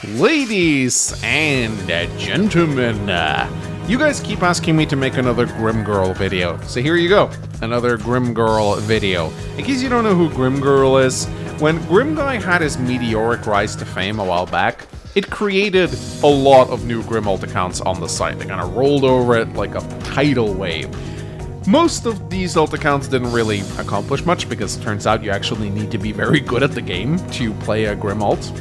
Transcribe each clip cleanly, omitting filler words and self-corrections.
Ladies and gentlemen, you guys keep asking me to make another Grimm Girl video, so here you go, another Grimm Girl video. In case you don't know who Grimm Girl is, when Grimm Guy had his meteoric rise to fame a while back, it created a lot of new Grimm alt accounts on the site. They kind of rolled over it like a tidal wave. Most of these alt accounts didn't really accomplish much because it turns out you actually need to be very good at the game to play a Grimm alt.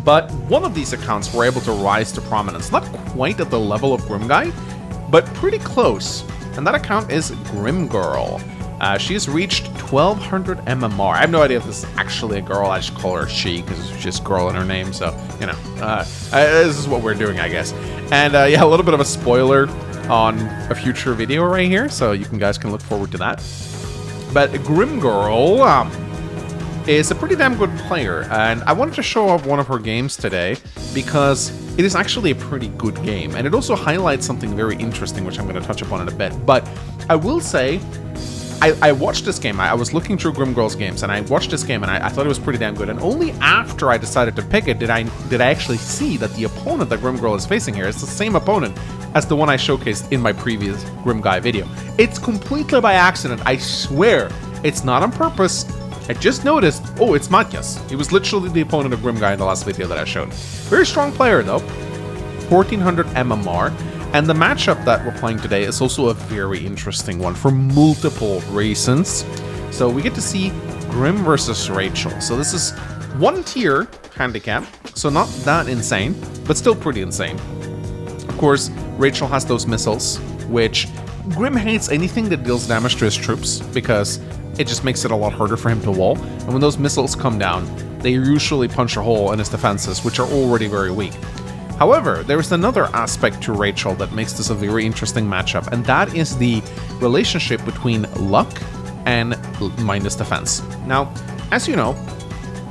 But one of these accounts were able to rise to prominence, not quite at the level of Grimm Guy, but pretty close. And that account is Grimm Girl. She's reached 1200 MMR. I have no idea if this is actually a girl. I just call her she because it's just girl in her name. So, you know, this is what we're doing, I guess. And yeah, a little bit of a spoiler on a future video right here. So you guys can look forward to that. But Grimm Girl is a pretty damn good player, and I wanted to show off one of her games today because it is actually a pretty good game, and it also highlights something very interesting, which I'm going to touch upon in a bit. But I will say, I watched this game. I was looking through Grimm Girl's games, and I watched this game, and I thought it was pretty damn good. And only after I decided to pick it did I actually see that the opponent that Grimm Girl is facing here is the same opponent as the one I showcased in my previous Grimm Guy video. It's completely by accident. I swear, it's not on purpose. I just noticed, oh, it's Matyas. He was literally the opponent of Grimm Guy in the last video that I showed. Very strong player, though. 1400 MMR. And the matchup that we're playing today is also a very interesting one for multiple reasons. So we get to see Grimm versus Rachel. So this is 1 tier handicap, so not that insane, but still pretty insane. Of course, Rachel has those missiles, which Grimm hates anything that deals damage to his troops because it just makes it a lot harder for him to wall. And when those missiles come down, they usually punch a hole in his defenses, which are already very weak. However, there is another aspect to Rachel that makes this a very interesting matchup, and that is the relationship between luck and minus defense. Now, as you know,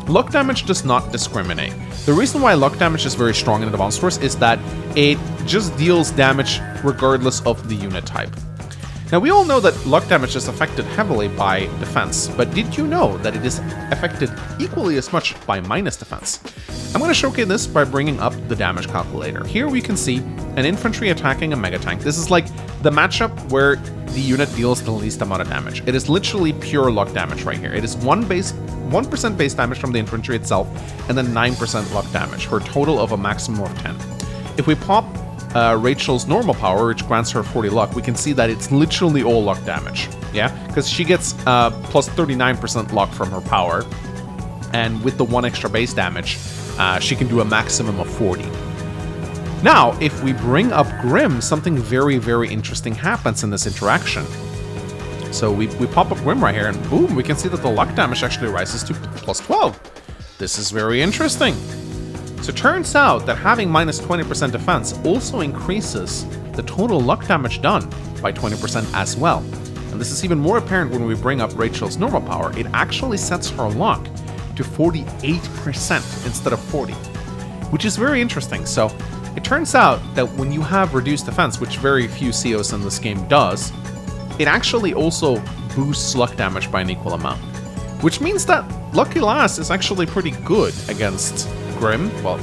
luck damage does not discriminate. The reason why luck damage is very strong in Advanced Wars is that it just deals damage regardless of the unit type. Now, we all know that luck damage is affected heavily by defense, but did you know that it is affected equally as much by minus defense? I'm going to showcase this by bringing up the damage calculator. Here we can see an infantry attacking a mega tank. This is like the matchup where the unit deals the least amount of damage. It is literally pure luck damage right here. It is 1% base damage from the infantry itself, and then 9% luck damage, for a total of a maximum of 10. If we pop Rachel's normal power, which grants her 40 luck, we can see that it's literally all luck damage. Yeah, because she gets plus 39% luck from her power, and with the 1 extra base damage, she can do a maximum of 40. Now, if we bring up Grimm, something very, very interesting happens in this interaction. So we pop up Grimm right here, and boom, we can see that the luck damage actually rises to plus 12. This is very interesting. So it turns out that having minus 20% defense also increases the total luck damage done by 20% as well. And this is even more apparent when we bring up Rachel's normal power. It actually sets her luck to 48% instead of 40, which is very interesting. So it turns out that when you have reduced defense, which very few COs in this game does, it actually also boosts luck damage by an equal amount, which means that Lucky Lass is actually pretty good against Grimm. Well,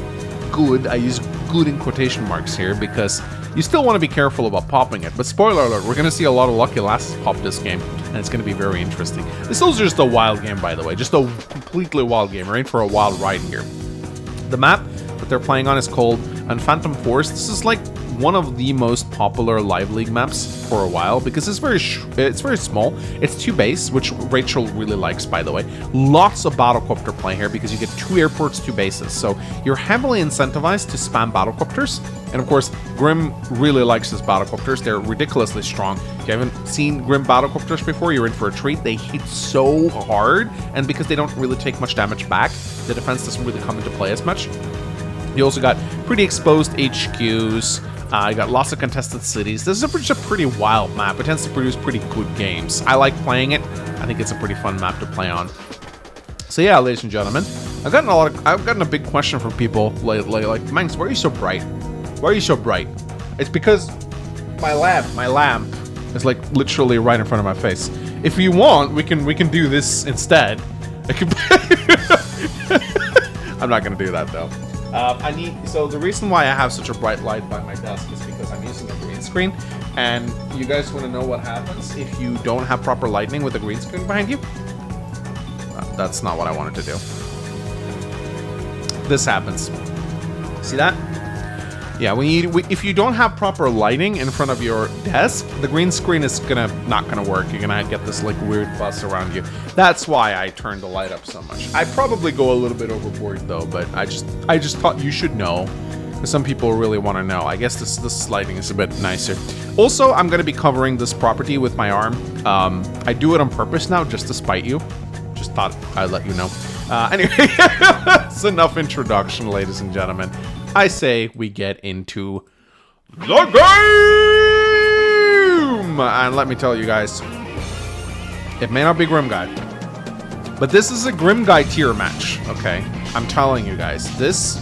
good, I use good in quotation marks here because you still want to be careful about popping it. But spoiler alert, we're going to see a lot of Lucky Lasses pop this game, and it's going to be very interesting. This is just a wild game, by the way, just a completely wild game. We're in for a wild ride here. The map that they're playing on is called Phantom Force. This is like one of the most popular Live League maps for a while because it's very small. It's 2 base, which Rachel really likes, by the way. Lots of battlecopter play here because you get 2 airports, 2 bases. So you're heavily incentivized to spam battlecopters. And of course, Grimm really likes his battlecopters. They're ridiculously strong. If you haven't seen Grimm battlecopters before, you're in for a treat. They hit so hard, and because they don't really take much damage back, the defense doesn't really come into play as much. You also got pretty exposed HQs. You got lots of contested cities. This is just a pretty wild map. It tends to produce pretty good games. I like playing it. I think it's a pretty fun map to play on. So yeah, ladies and gentlemen, I've gotten a big question from people lately, like, Mangs, why are you so bright? Why are you so bright? It's because my lamp is like literally right in front of my face. If you want, we can do this instead. I can I'm not gonna do that though. So the reason why I have such a bright light by my desk is because I'm using a green screen, and you guys want to know what happens if you don't have proper lighting with a green screen behind you? That's not what I wanted to do. This happens. See that? Yeah, if you don't have proper lighting in front of your desk, the green screen is not gonna work. You're gonna get this like weird buzz around you. That's why I turned the light up so much. I probably go a little bit overboard though, but I just thought you should know. Some people really want to know. I guess this lighting is a bit nicer. Also, I'm gonna be covering this property with my arm. I do it on purpose now, just to spite you. Just thought I'd let you know. Anyway, that's enough introduction, ladies and gentlemen. I say we get into the game! And let me tell you guys, it may not be Grimm Guy, but this is a Grimm Guy tier match, okay? I'm telling you guys, this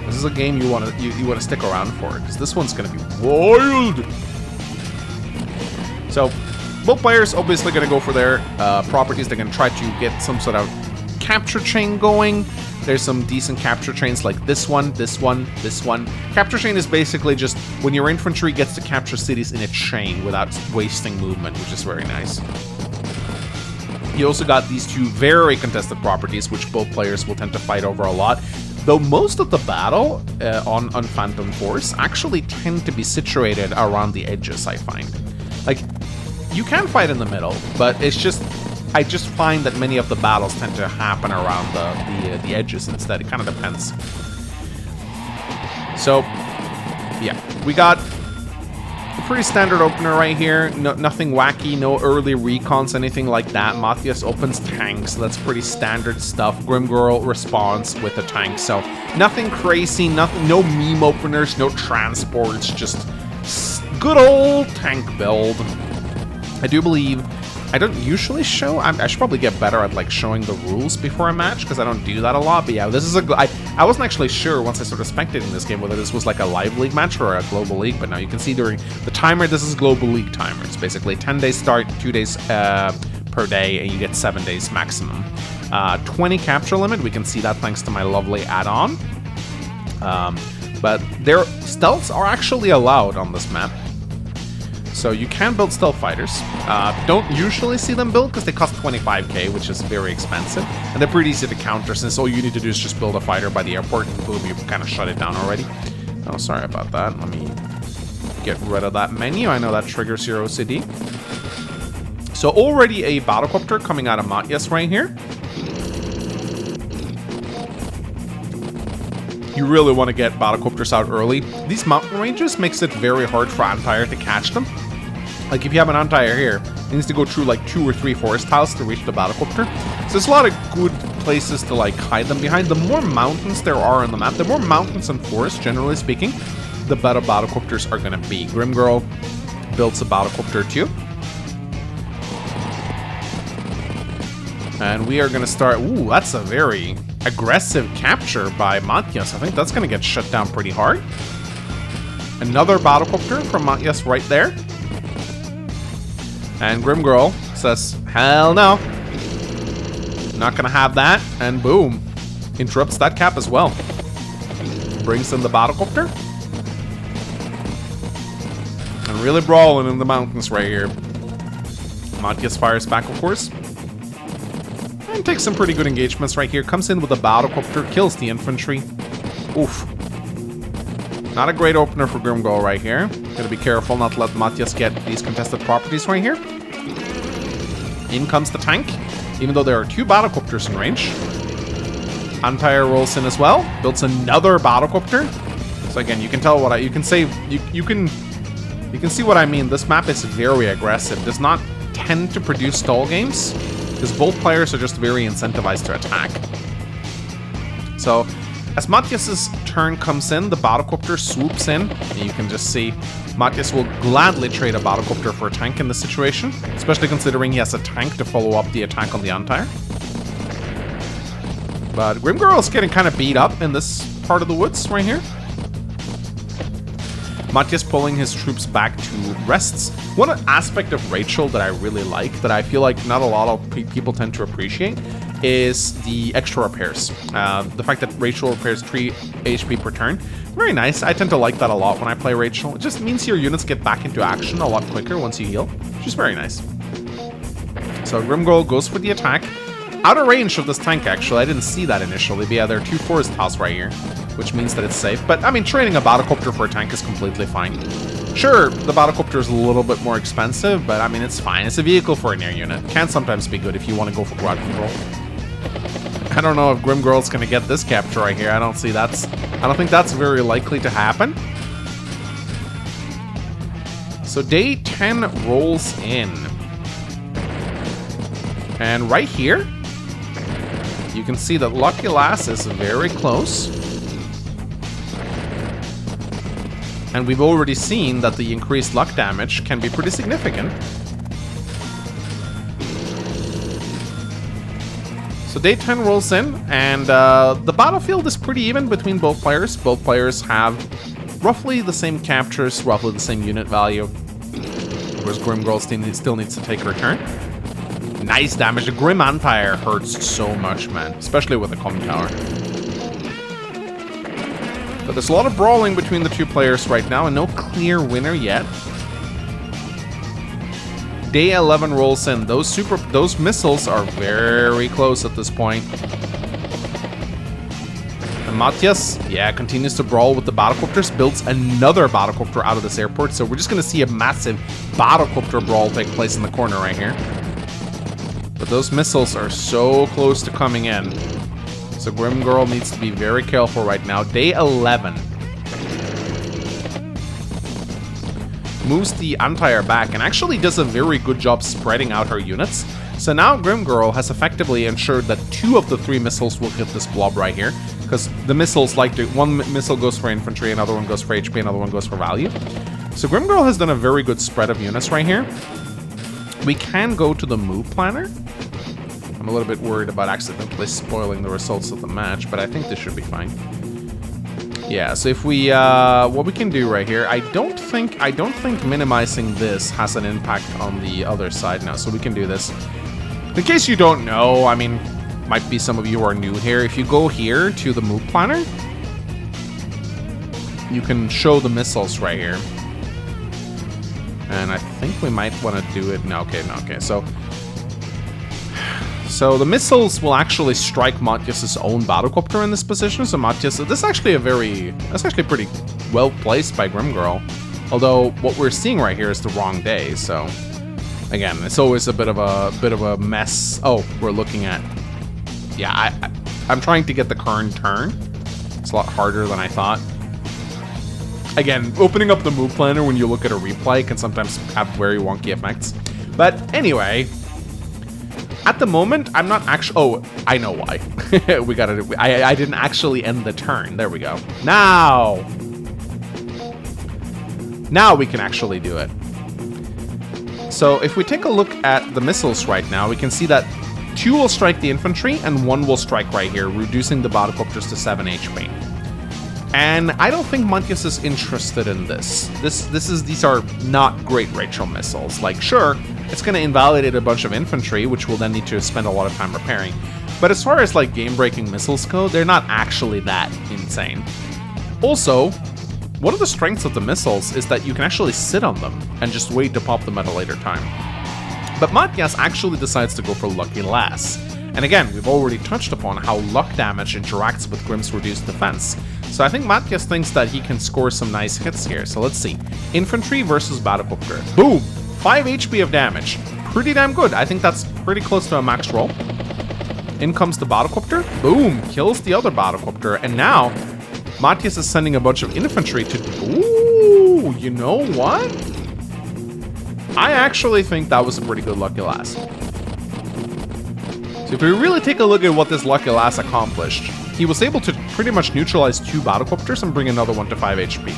is a game you want to stick around for, because this one's going to be wild! So, both players obviously going to go for their properties. They're going to try to get some sort of capture chain going. There's some decent capture chains like this one, this one, this one. Capture chain is basically just when your infantry gets to capture cities in a chain without wasting movement, which is very nice. You also got these two very contested properties, which both players will tend to fight over a lot. Though most of the battle on Phantom Force actually tend to be situated around the edges, I find. Like, you can fight in the middle, but it's just... I just find that many of the battles tend to happen around the edges instead. It kind of depends. So, yeah. We got a pretty standard opener right here. Nothing wacky, no early recons, anything like that. Matthias opens tanks. That's pretty standard stuff. Grimm Girl responds with a tank. So, nothing crazy, no meme openers, no transports. Just good old tank build. I do believe... I don't usually show... I should probably get better at like showing the rules before a match, because I don't do that a lot. But yeah, this is I wasn't actually sure once I started spectating this game whether this was like a live league match or a global league. But now you can see during the timer, this is global league timer. It's basically 10 days start, 2 days per day, and you get 7 days maximum. 20 capture limit. We can see that thanks to my lovely add-on. But their stealths are actually allowed on this map. So you can build stealth fighters. Don't usually see them build because they cost 25k, which is very expensive. And they're pretty easy to counter since all you need to do is just build a fighter by the airport and boom, you kind of shut it down already. Oh, sorry about that. Let me get rid of that menu. I know that triggers your OCD. So already a battlecopter coming out of Matthias right here. You really want to get battlecopters out early. These mountain ranges makes it very hard for Anti-Air to catch them. Like if you have an Anti-Air here, it needs to go through like 2 or 3 forest tiles to reach the battlecopter. So there's a lot of good places to like hide them behind. The more mountains there are on the map, the more mountains and forests, generally speaking, the better battlecopters are going to be. Grimm Girl builds a battlecopter too. And we are going to start... Ooh, that's a very aggressive capture by Matthias. I think that's going to get shut down pretty hard. Another battlecopter from Matthias right there. And Grimm Girl says, hell no. Not going to have that. And boom. Interrupts that cap as well. Brings in the battlecopter. And really brawling in the mountains right here. Matthias fires back, of course. And takes some pretty good engagements right here. Comes in with a battlecopter, kills the infantry. Oof. Not a great opener for Grimm Girl right here. Gotta be careful not to let Matthias get these contested properties right here. In comes the tank, even though there are 2 battlecopters in range. Anti-Air rolls in as well. Builds another battlecopter. So again, you can tell what you can say. You can see what I mean. This map is very aggressive. Does not tend to produce stall games, because both players are just very incentivized to attack. So, as Matthias's turn comes in, the battlecopter swoops in, and you can just see Matthias will gladly trade a battlecopter for a tank in this situation, especially considering he has a tank to follow up the attack on the Anti-Air. But Grimm Girl is getting kind of beat up in this part of the woods right here. Matthias pulling his troops back to rests. One aspect of Rachel that I really like, that I feel like not a lot of people tend to appreciate, is the extra repairs. The fact that Rachel repairs 3 HP per turn. Very nice. I tend to like that a lot when I play Rachel. It just means your units get back into action a lot quicker once you heal, which is very nice. So Grimm Girl goes for the attack. Out of range of this tank, actually. I didn't see that initially, but yeah, there are 2 forest tiles right here, which means that it's safe. But, I mean, training a battlecopter for a tank is completely fine. Sure, the battlecopter is a little bit more expensive, but, I mean, it's fine. It's a vehicle for an air unit. Can sometimes be good if you want to go for ground control. I don't know if Grimm Girl's going to get this capture right here. I don't think that's very likely to happen. So day 10 rolls in. And right here, you can see that Lucky Lass is very close. And we've already seen that the increased luck damage can be pretty significant. So day 10 rolls in, and the battlefield is pretty even between both players. Both players have roughly the same captures, roughly the same unit value. Whereas Grimm Girl still needs to take her turn. Nice damage. The Grimm Empire hurts so much, man. Especially with the comm tower. But there's a lot of brawling between the 2 players right now, and no clear winner yet. Day 11 rolls in. Those missiles are very close at this point. And Matthias, yeah, continues to brawl with the battlecopters, builds another battlecopter out of this airport, so we're just going to see a massive battlecopter brawl take place in the corner right here. But those missiles are so close to coming in. So Grimm Girl needs to be very careful right now. Day 11. Moves the Empire back and actually does a very good job spreading out her units. So now Grimm Girl has effectively ensured that 2 of the 3 missiles will hit this blob right here. Because the missiles like to... One missile goes for infantry, another one goes for HP, another one goes for value. So Grimm Girl has done a very good spread of units right here. We can go to the move planner. I'm a little bit worried about accidentally spoiling the results of the match, but I think this should be fine. Yeah, so if we, what we can do right here, I don't think minimizing this has an impact on the other side now, so we can do this. In case you don't know, I mean, might be some of you are new here, if you go here to the move planner, you can show the missiles right here. And I think we might want to do it, no, okay, so the missiles will actually strike Matthias's own battlecopter in this position. So Matthias, this is actually that's actually pretty well placed by Grimm Girl. Although what we're seeing right here is the wrong day. So again, it's always a bit of a mess. Oh, we're looking at, yeah, I'm trying to get the current turn. It's a lot harder than I thought. Again, opening up the move planner when you look at a replay can sometimes have very wonky effects. But anyway. At the moment, I'm not actually... Oh, I know why. I didn't actually end the turn. There we go. Now we can actually do it. So if we take a look at the missiles right now, we can see that 2 will strike the infantry and 1 will strike right here, reducing the battlecopters to 7 HP. And I don't think Matthias is interested in this. These are not great Rachel missiles. Like, sure, it's going to invalidate a bunch of infantry, which we'll then need to spend a lot of time repairing. But as far as, like, game-breaking missiles go, they're not actually that insane. Also, one of the strengths of the missiles is that you can actually sit on them and just wait to pop them at a later time. But Matthias actually decides to go for Lucky Lass. And again, we've already touched upon how luck damage interacts with Grimm's reduced defense. So I think Matthias thinks that he can score some nice hits here. So let's see. Infantry versus battlecopter. Boom! 5 HP of damage. Pretty damn good. I think that's pretty close to a max roll. In comes the battlecopter. Boom! Kills the other battlecopter. And now, Matthias is sending a bunch of infantry to... Ooh! You know what? I actually think that was a pretty good Lucky Lass. So if we really take a look at what this Lucky Lass accomplished, he was able to pretty much neutralize 2 battlecopters and bring another one to 5 HP.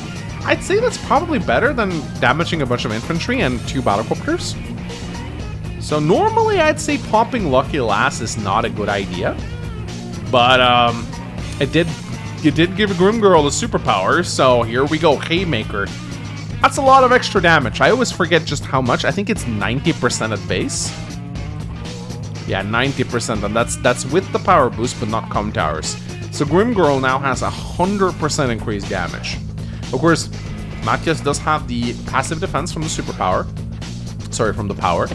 I'd say that's probably better than damaging a bunch of infantry and 2 battlecopters. So normally I'd say popping Lucky Lass is not a good idea. But it did give Grimm Girl a superpower, so here we go, Haymaker. That's a lot of extra damage. I always forget just how much. I think it's 90% at base. Yeah, 90%, and that's with the power boost, but not com towers. So Grimm Girl now has 100% increased damage. Of course, Matthias does have the passive defense from the superpower. Sorry, from the power.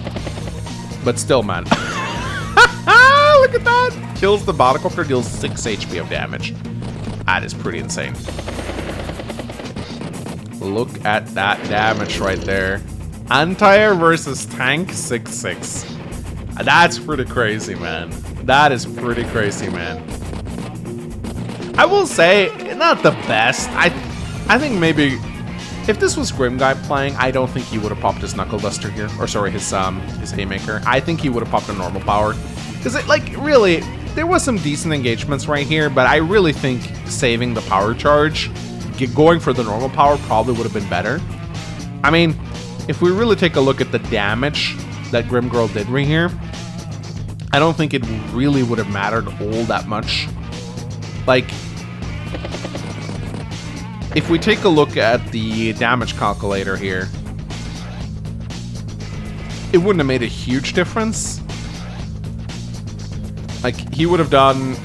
But still, man. Look at that! Kills the Bodacopter, deals 6 HP of damage. That is pretty insane. Look at that damage right there. Anti-air versus tank 6-6. That's pretty crazy, man. That is pretty crazy, man. I will say, not the best. I think maybe if this was Grimm guy playing, I don't think he would have popped his Knuckle Duster here. Or sorry, his Haymaker. I think he would have popped a normal power. Because, like, really, there was some decent engagements right here, but I really think saving the power charge, going for the normal power probably would have been better. I mean, if we really take a look at the damage that Grimm Girl did right here, I don't think it really would have mattered all that much. Like, if we take a look at the damage calculator here, it wouldn't have made a huge difference. Like, he would have done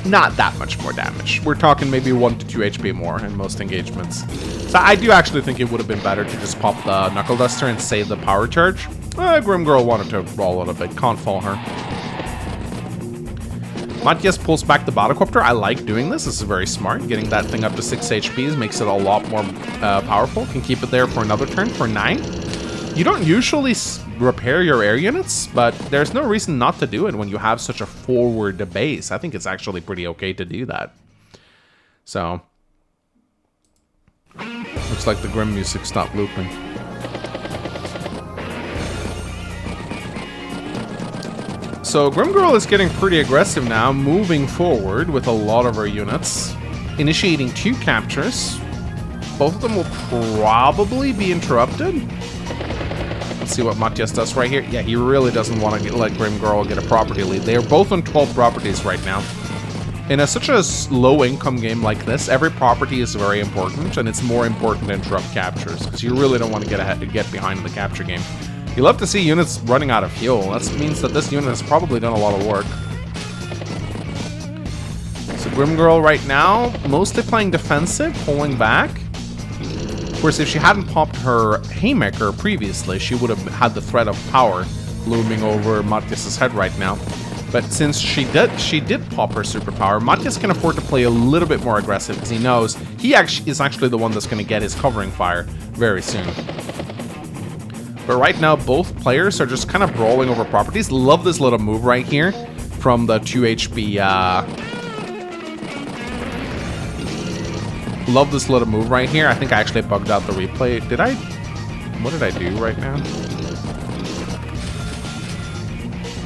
not that much more damage. We're talking maybe 1 to 2 HP more in most engagements. So I do actually think it would have been better to just pop the Knuckle Duster and save the power charge. Grimm Girl wanted to roll it a bit. Can't fault her. Matthias pulls back the Bodacopter. I like doing this. This is very smart. Getting that thing up to 6 HPs makes it a lot more powerful. Can keep it there for another turn for 9. You don't usually repair your air units, but there's no reason not to do it when you have such a forward base. I think it's actually pretty okay to do that. So, looks like the Grimm music stopped looping. So Grimm Girl is getting pretty aggressive now, moving forward with a lot of her units, initiating 2 captures. Both of them will probably be interrupted. Let's see what Matthias does right here. Yeah, he really doesn't want to let Grimm Girl get a property lead. They are both on 12 properties right now. In such a low-income game like this, every property is very important, and it's more important to interrupt captures, because you really don't want to get behind in the capture game. You love to see units running out of fuel. That means that this unit has probably done a lot of work. So Grimm Girl right now, mostly playing defensive, pulling back. Of course, if she hadn't popped her Haymaker previously, she would have had the threat of power looming over Matthias's head right now. But since she did pop her superpower, Matthias can afford to play a little bit more aggressive because he knows he is actually the one that's going to get his covering fire very soon. But right now, both players are just kind of brawling over properties. Love this little move right here from the 2 HP. Love this little move right here. I think I actually bugged out the replay. What did I do right now?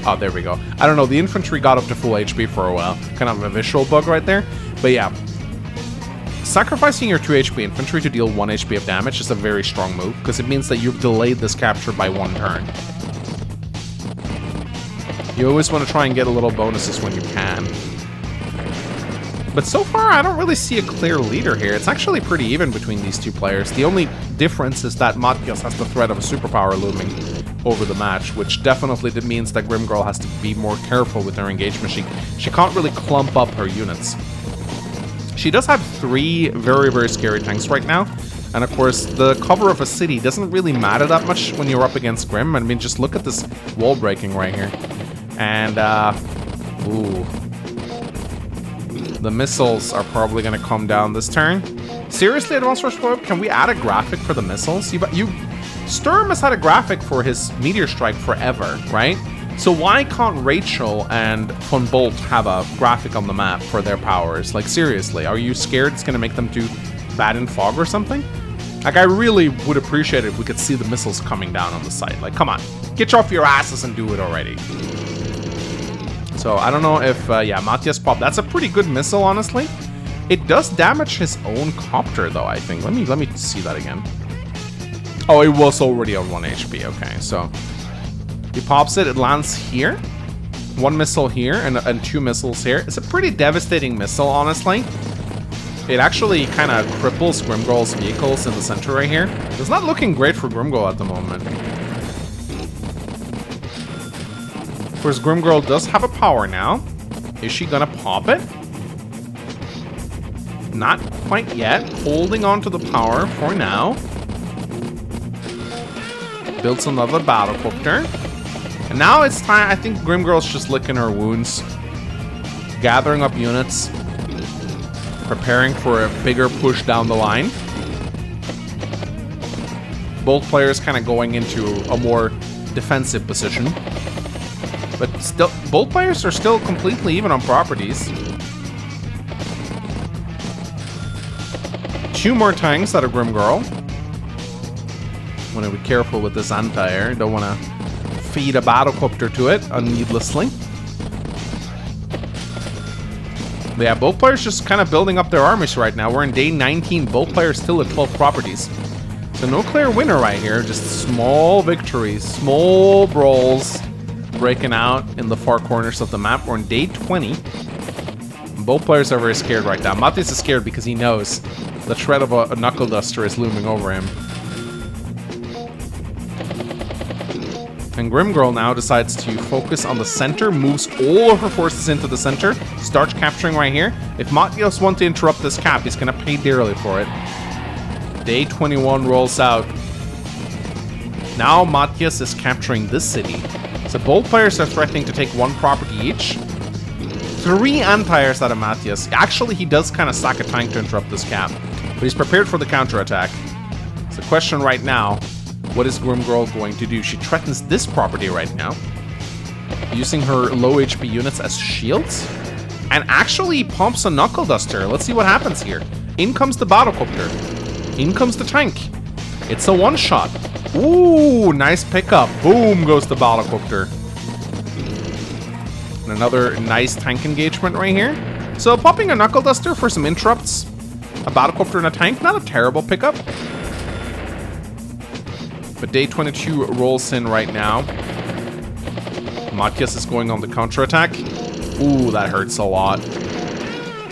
Oh, there we go. I don't know. The infantry got up to full HP for a while. Kind of a visual bug right there. But yeah. Sacrificing your 2 HP infantry to deal 1 HP of damage is a very strong move, because it means that you've delayed this capture by 1 turn. You always want to try and get a little bonuses when you can. But so far, I don't really see a clear leader here. It's actually pretty even between these 2 players. The only difference is that Matthias has the threat of a superpower looming over the match, which definitely means that Grimm Girl has to be more careful with her engagement. She can't really clump up her units. She does have 3 very, very scary tanks right now. And of course, the cover of a city doesn't really matter that much when you're up against Grimm. I mean, just look at this wall breaking right here. And, ooh. The missiles are probably going to come down this turn. Seriously, Advanced Rush Club, can we add a graphic for the missiles? Sturm has had a graphic for his Meteor Strike forever, right? So why can't Rachel and Von Bolt have a graphic on the map for their powers? Like, seriously, are you scared it's going to make them too bad in fog or something? Like, I really would appreciate it if we could see the missiles coming down on the site. Like, come on, get off your asses and do it already. So, I don't know if, yeah, Matthias popped. That's a pretty good missile, honestly. It does damage his own copter, though, I think. Let me see that again. Oh, it was already on 1 HP. Okay, so he pops it. It lands here. 1 missile here and 2 missiles here. It's a pretty devastating missile, honestly. It actually kind of cripples Grimm Girl's vehicles in the center right here. It's not looking great for Grimm Girl at the moment. Of course, Grimm Girl does have a power now. Is she gonna pop it? Not quite yet. Holding on to the power for now. Builds another battlecopter. And now it's time. I think Grimm Girl's just licking her wounds. Gathering up units. Preparing for a bigger push down the line. Both players kind of going into a more defensive position. But still, both players are still completely even on properties. 2 more tanks out of Grimm Girl. Want to be careful with this anti-air. Don't want to feed a battlecopter to it needlessly. But yeah, both players just kind of building up their armies right now. We're in day 19. Both players still at 12 properties. So no clear winner right here. Just small victories, small brawls breaking out in the far corners of the map. We're in day 20. Both players are very scared right now. Matthias is scared because he knows the threat of a knuckle duster is looming over him. And Grimm Girl now decides to focus on the center, moves all of her forces into the center, starts capturing right here. If Matthias wants to interrupt this cap, he's going to pay dearly for it. Day 21 rolls out. Now Matthias is capturing this city. So both players are threatening to take 1 property each. 3 anti-airs out of Matthias. Actually, he does kind of stack a tank to interrupt this cap. But he's prepared for the counterattack. So the question right now, what is Grimm Girl going to do? She threatens this property right now, using her low HP units as shields, and actually pumps a knuckle duster. Let's see what happens here. In comes the battlecopter. In comes the tank. It's a one-shot. Ooh, nice pickup. Boom goes the battlecopter. And another nice tank engagement right here. So popping a knuckle duster for some interrupts. A battlecopter and a tank, not a terrible pickup. But day 22 rolls in right now. Matthias is going on the counterattack. Ooh, that hurts a lot.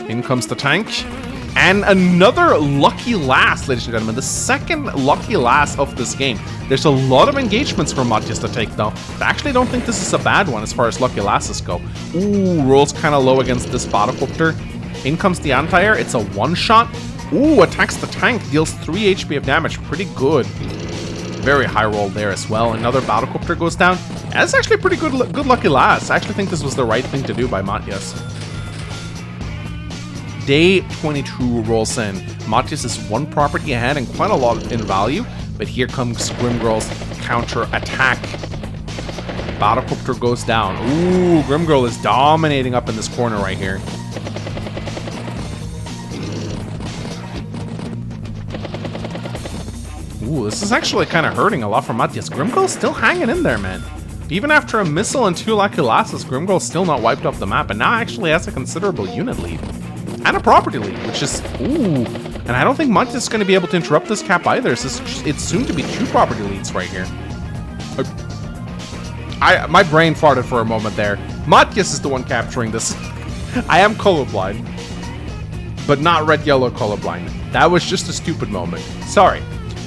In comes the tank. And another lucky last, ladies and gentlemen. The second lucky last of this game. There's a lot of engagements for Matthias to take, though. I actually don't think this is a bad one as far as lucky lasts go. Ooh, rolls kind of low against this battlecopter. In comes the anti-air. It's a one-shot. Ooh, attacks the tank. Deals 3 HP of damage. Pretty good. Very high roll there as well. Another battlecopter goes down. That's actually pretty good lucky last. I actually think this was the right thing to do by Matthias. Day 22 rolls in. Matthias is 1 property ahead and quite a lot in value. But here comes Grimm Girl's counter-attack. Battlecopter goes down. Ooh, Grimm Girl is dominating up in this corner right here. Ooh, this is actually kind of hurting a lot for Matthias. Grimm Girl's still hanging in there, man. Even after a missile and 2 lucky lasses, Grimm Girl's still not wiped off the map, and now actually has a considerable unit lead. And a property lead, which is... Ooh. And I don't think Matthias is going to be able to interrupt this cap either. It's soon to be 2 property leads right here. My brain farted for a moment there. Matthias is the one capturing this. I am colorblind. But not red-yellow colorblind. That was just a stupid moment. Sorry.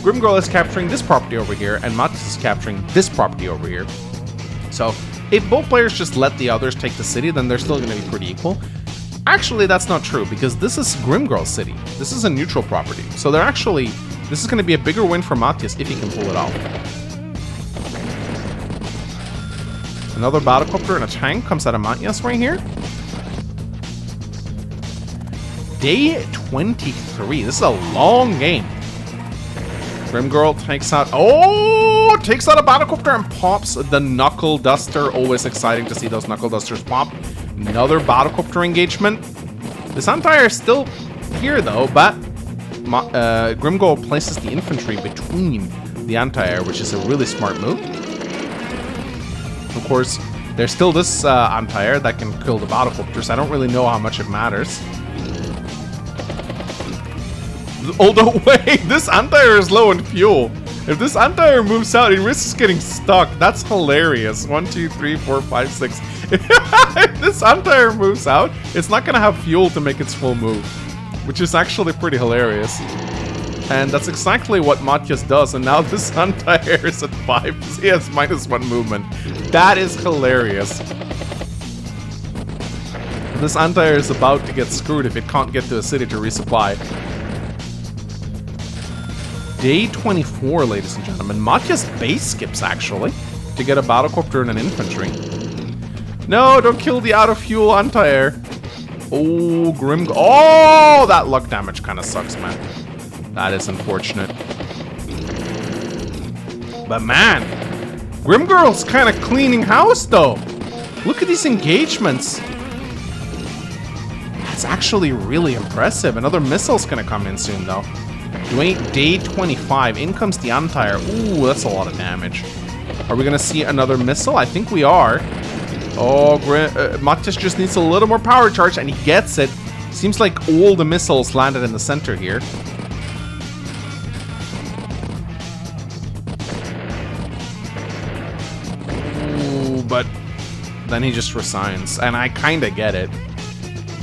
Grimm Girl is capturing this property over here, and Matthias is capturing this property over here. So, if both players just let the others take the city, then they're still going to be pretty equal. Actually, that's not true, because this is Grimm Girl's city. This is a neutral property. So they're actually... This is going to be a bigger win for Matthias if he can pull it off. Another battlecopter and a tank comes out of Matthias right here. Day 23. This is a long game. Grimm Girl takes out... Oh! Takes out a battlecopter and pops the knuckle duster. Always exciting to see those knuckle dusters pop. Another battlecopter engagement. This anti-air is still here, though, but Grimm Girl places the infantry between the anti-air, which is a really smart move. Of course, there's still this anti-air that can kill the battlecopters. I don't really know how much it matters. Although, wait, this anti-air is low in fuel. If this anti-air moves out, it risks getting stuck. That's hilarious. 1, 2, 3, 4, 5, 6. If this anti-air moves out, it's not going to have fuel to make its full move, which is actually pretty hilarious. And that's exactly what Matthias does, and now this anti-air is at 5. He has -1 movement. That is hilarious. This anti-air is about to get screwed if it can't get to a city to resupply. Day 24, ladies and gentlemen. Matthias base skips, actually, to get a battlecopter and an infantry. No, don't kill the out-of-fuel anti-air. Oh, Grimm. Oh, that luck damage kind of sucks, man. That is unfortunate. But man, Grimm Girl's kind of cleaning house, though. Look at these engagements. That's actually really impressive. Another missile's gonna come in soon, though. Day 25. In comes the anti-air. Ooh, that's a lot of damage. Are we gonna see another missile? I think we are. Oh, Matthias just needs a little more power charge, and he gets it. Seems like all the missiles landed in the center here. Ooh, but then he just resigns, and I kind of get it.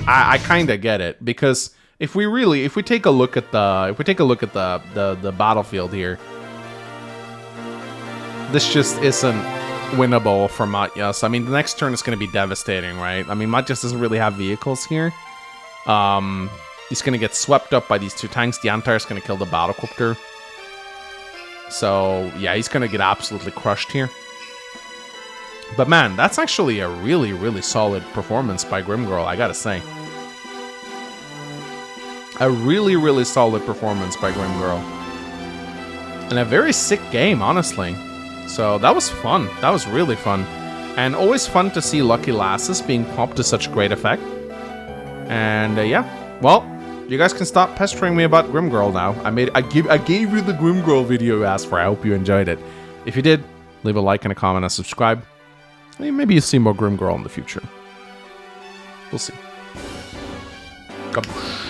I kind of get it, because if we take a look at the battlefield here, this just isn't winnable for Matthias. I mean, the next turn is going to be devastating, right? I mean, Matthias doesn't really have vehicles here. He's going to get swept up by these 2 tanks. The anti-air is going to kill the battlecopter. So, yeah, he's going to get absolutely crushed here. But man, that's actually a really, really solid performance by Grimm Girl, I gotta say. A really, really solid performance by Grimm Girl. And a very sick game, honestly. So that was fun. That was really fun. And always fun to see Lucky Lasses being popped to such great effect. And yeah, well, you guys can stop pestering me about Grimm Girl now. I gave you the Grimm Girl video you asked for. I hope you enjoyed it. If you did, leave a like and a comment and subscribe. Maybe you'll see more Grimm Girl in the future. We'll see. Kaboosh.